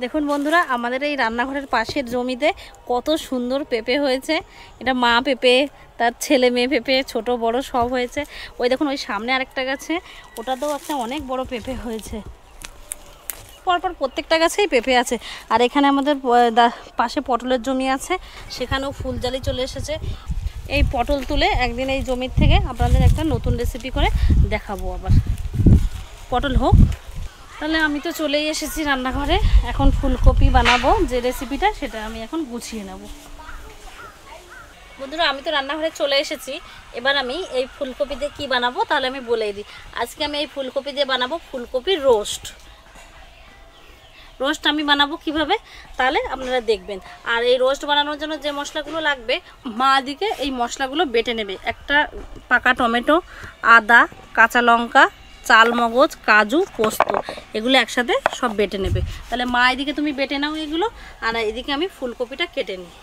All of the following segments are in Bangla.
দেখুন বন্ধুরা, আমাদের এই রান্নাঘরের পাশের জমিতে কত সুন্দর পেঁপে হয়েছে। এটা মা পেঁপে, তার ছেলে মেয়ে পেঁপে, ছোট বড় সব হয়েছে। ওই দেখুন ওই সামনে আরেকটা গাছে, ওটাতেও একটা অনেক বড় পেঁপে হয়েছে। পরপর প্রত্যেকটা গাছেই পেঁপে আছে। আর এখানে আমাদের পাশে পটলের জমি আছে, সেখানেও ফুলজালি চলে এসেছে। এই পটল তুলে একদিন এই জমির থেকে আপনাদের একটা নতুন রেসিপি করে দেখাবো। আবার পটল হোক। তাহলে আমি তো চলেই এসেছি রান্নাঘরে। এখন ফুলকপি বানাবো, যে রেসিপিটা সেটা আমি এখন গুছিয়ে নেব। বন্ধুরা, আমি তো রান্নাঘরে চলে এসেছি। এবার আমি এই ফুলকপি দিয়ে কী বানাবো তাহলে আমি বলেই দিই। আজকে আমি এই ফুলকপি দিয়ে বানাবো ফুলকপির রোস্ট। রোস্ট আমি বানাবো কিভাবে তাহলে আপনারা দেখবেন। আর এই রোস্ট বানানোর জন্য যে মশলাগুলো লাগবে, মা দিকে এই মশলাগুলো বেটে নেবে। একটা পাকা টমেটো, আদা, কাঁচা লঙ্কা, চাল মগজ, কাজু, পোস্ত, এগুলো একসাথে সব বেটে নেবে। তাহলে মা এদিকে তুমি বেটে নাও এগুলো, আর এদিকে আমি ফুলকপিটা কেটে নিই।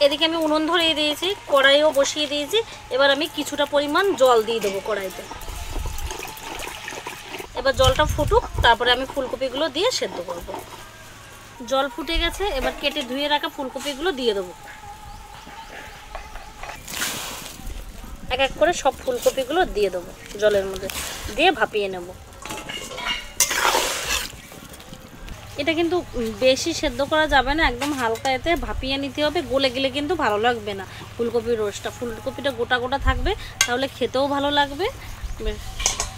এদিকে আমি উনুন ধরিয়ে দিয়েছি, কড়াইও বসিয়ে দিয়েছি। এবার আমি কিছুটা পরিমাণ জল দিয়ে দেবো কড়াইতে। এবার জলটা ফুটুক, তারপরে আমি ফুলকপিগুলো দিয়ে সেদ্ধ করব। জল ফুটে গেছে, এবার কেটে ধুয়ে রাখা ফুলকপিগুলো দিয়ে দেবো। এক এক করে সব ফুলকপিগুলো দিয়ে দেবো জলের মধ্যে, দিয়ে ভাপিয়ে নেব। এটা কিন্তু বেশি সেদ্ধ করা যাবে না, একদম হালকা এতে ভাপিয়ে নিতে হবে। গলে গেলে কিন্তু ভালো লাগবে না ফুলকপির রোস্টটা। ফুলকপিটা গোটা গোটা থাকবে, তাহলে খেতেও ভালো লাগবে,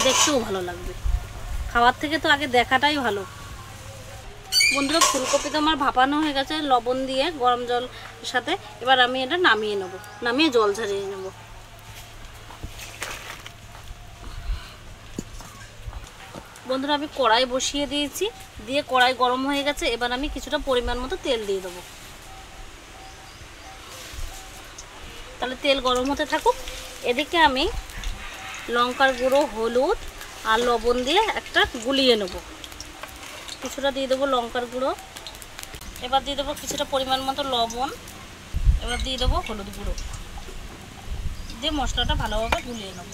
দেখতেও ভালো লাগবে। খাওয়ার থেকে তো আগে দেখাটাই ভালো। বন্ধুরা, ফুলকপি তো আমার ভাপানো হয়ে গেছে লবণ দিয়ে গরম জল সাথে। এবার আমি এটা নামিয়ে নেব, নামিয়ে জল ঝরিয়ে নেব। বন্ধুরা, আমি কড়াই বসিয়ে দিয়েছি, দিয়ে কড়াই গরম হয়ে গেছে। এবার আমি কিছুটা পরিমাণ মতো তেল দিয়ে দেবো। তাহলে তেল গরম হতে থাকুক। এদিকে আমি লঙ্কার গুঁড়ো, হলুদ আর লবণ দিয়ে একটা গুলিয়ে নেব। কিছুটা দিয়ে দেবো লঙ্কার গুঁড়ো, এবার দিয়ে দেবো কিছুটা পরিমাণ মতো লবণ, এবার দিয়ে দেবো হলুদ গুঁড়ো, দিয়ে মশলাটা ভালোভাবে গুলিয়ে নেব।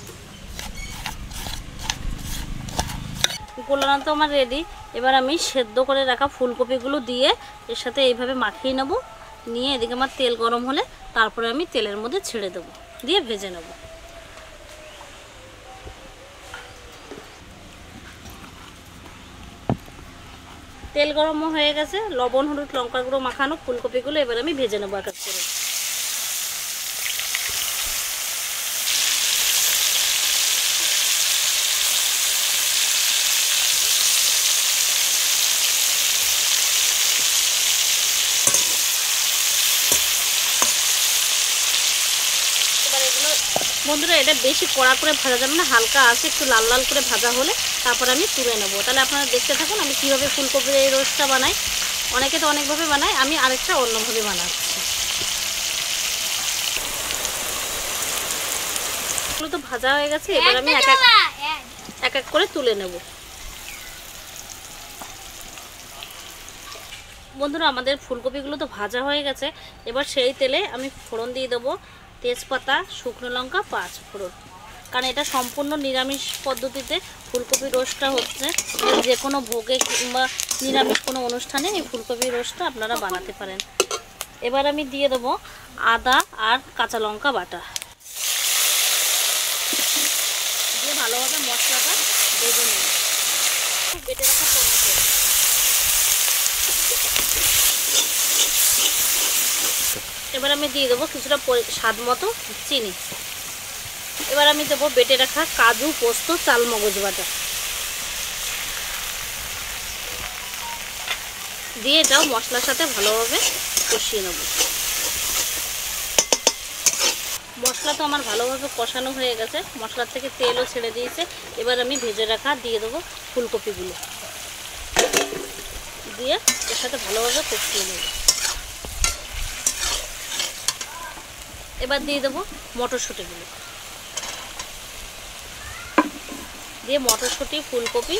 গোলানো তো আমার রেডি। এবার আমি সেদ্ধ করে রাখা ফুলকপিগুলো দিয়ে এর সাথে এইভাবে মাখিয়ে নেব। নিয়ে এদিকে আমার তেল গরম হলে তারপরে আমি তেলের মধ্যে ছেড়ে দেবো, দিয়ে ভেজে নেব। তেল গরম হয়ে গেছে, লবণ হলুদ লঙ্কার গুঁড়ো মাখানো ফুলকপিগুলো এবার আমি ভেজে নেবো এক এক করে। বন্ধুরা, এটা বেশি কড়া করে ভাজা যাবে না, হালকা আছে একটু লাল লাল করে ভাজা হলে তারপর আমি তুলে নেবো। তাহলে আপনারা দেখতে থাকুন আমি কীভাবে ফুলকপির এই রোস্টটা বানাই। অনেকে তো অনেকভাবে বানায়, আমি আরেকটা অন্যভাবে বানাচ্ছি। এগুলো তো ভাজা হয়ে গেছে, এবার আমি এক এক করে তুলে নেব। বন্ধুরা, আমাদের ফুলকপিগুলো তো ভাজা হয়ে গেছে। এবার সেই তেলে আমি ফোড়ন দিয়ে দেবো তেজপাতা, শুকনো লঙ্কা, পাঁচ ফোড়ন। কারণ এটা সম্পূর্ণ নিরামিষ পদ্ধতিতে ফুলকপি রোস্টটা হচ্ছে। যে কোনো ভোগে কিংবা নিরামিষ কোনো অনুষ্ঠানে এই ফুলকপি রোস্টটা আপনারা বানাতে পারেন। এবার আমি দিয়ে দেবো আদা আর কাঁচা লঙ্কা বাটা, দিয়ে ভালোভাবে মশলাটা ভেজে নেব। বেটে রাখা টমেটো, এবার আমি দিয়ে দেবো কিছুটা স্বাদ মতো চিনি। এবার আমি দেবো বেটে রাখা কাজু, পোস্ত, চাল মগজ বাটা, দিয়ে এটাও মশলার সাথে ভালোভাবে কষিয়ে নেব। মশলা তো আমার ভালোভাবে কষানো হয়ে গেছে, মশলার থেকে তেলও ছেড়ে দিয়েছে। এবার আমি ভেজে রাখা দিয়ে দেবো ফুলকপিগুলো, দিয়ে এর সাথে ভালোভাবে কষিয়ে নেব। এবার দিয়ে দেবো মটরশুঁটিগুলো, দিয়ে মটরশুঁটি ফুলকপি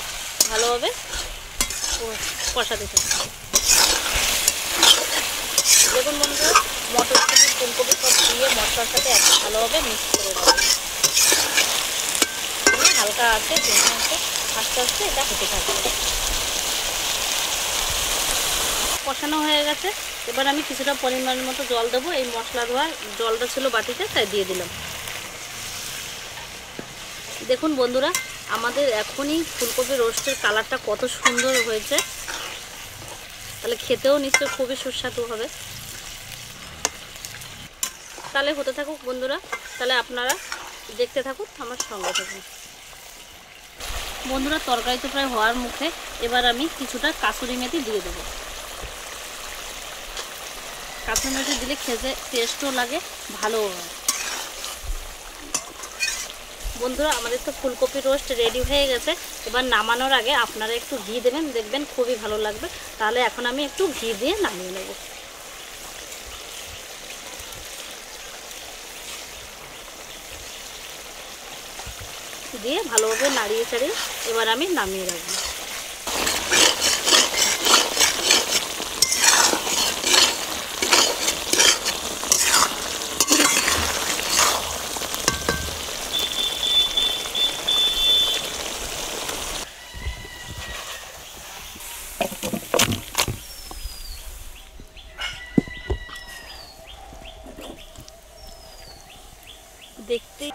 ভালোভাবে কষাতে থাকি। দেখুন বন্ধুরা, মটরশুঁটি ফুলকপি সব দিয়ে মশলার সাথে একটু ভালোভাবে মিক্স করে দেবো। হালকা আছে আস্তে আস্তে এটা হতে থাকবে। কষানো হয়ে গেছে, এবার আমি কিছুটা পরিমাণ মতো জল দেবো। এই মশলা ধোয়া জলটা ছিল বাটিতে, তাই দিয়ে দিলাম। দেখুন বন্ধুরা, আমাদের এখনই ফুলকপি রোস্টের কালারটা কত সুন্দর হয়েছে, তাহলে খেতেও নিশ্চয়ই খুবই সুস্বাদু হবে। তাহলে হতে থাকুক বন্ধুরা, তাহলে আপনারা দেখতে থাকুন, আমার সঙ্গে থাকুন। বন্ধুরা, তরকারি তো প্রায় হওয়ার মুখে, এবার আমি কিছুটা কাসুরি মেথি দিয়ে দেবো। কাসুরি মেথি দিলে খেতে টেস্টও লাগে, ভালোও হয়। বন্ধুরা, আমাদের তো ফুলকপি রোস্ট রেডি হয়ে গেছে। এবার নামানোর আগে আপনারা একটু ঘি দেবেন, দেখবেন খুবই ভালো লাগবে। তাহলে এখন আমি একটু ঘি দিয়ে নামিয়ে নেব। দিয়ে ভালোভাবে নাড়িয়ে চাড়িয়ে এবার আমি নামিয়ে রাখবো। দেখতে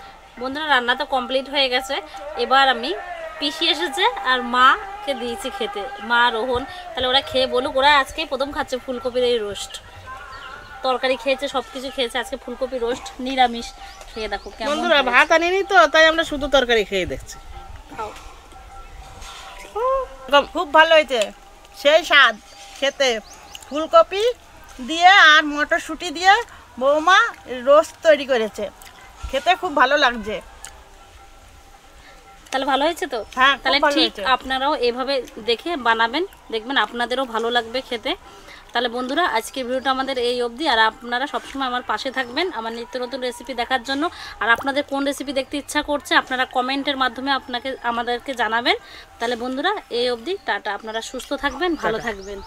বন্ধুরা, রান্না তো কমপ্লিট হয়ে গেছে। এবার আমি পিসি এসেছে আর মাকে দিয়েছি খেতে, মা রোহন। তাহলে ওরা খেয়ে বলুক, ওরা আজকে প্রথম খাচ্ছে ফুলকপির এই রোস্ট। তরকারি খেয়েছে, সব কিছু খেয়েছে, আজকে ফুলকপি রোস্ট নিরামিষ। খেয়ে দেখো কেমন। বন্ধুরা, ভাত আনিনি তো, তাই আমরা শুধু তরকারি খেয়ে দেখছি। খাও। খুব ভালো হয়েছে, সেই স্বাদ খেতে। ফুলকপি দিয়ে আর মটরশুঁটি দিয়ে বৌমা রোস্ট তৈরি করেছে, খেতে খুব ভালো লাগছে। তাহলে ভালো হয়েছে তো? হ্যাঁ, তাহলে ঠিক আপনারাও এভাবে দেখে বানাবেন, দেখবেন আপনাদেরও ভালো লাগবে খেতে। তাহলে বন্ধুরা, আজকের ভিডিওটা আমাদের এই অবধি। আর আপনারা সবসময় আমার পাশে থাকবেন আমার নিত্য নতুন রেসিপি দেখার জন্য। আর আপনাদের কোন রেসিপি দেখতে ইচ্ছা করছে আপনারা কমেন্টের মাধ্যমে আমাদেরকে জানাবেন। তাহলে বন্ধুরা, এই অবধি, টাটা। আপনারা সুস্থ থাকবেন, ভালো থাকবেন।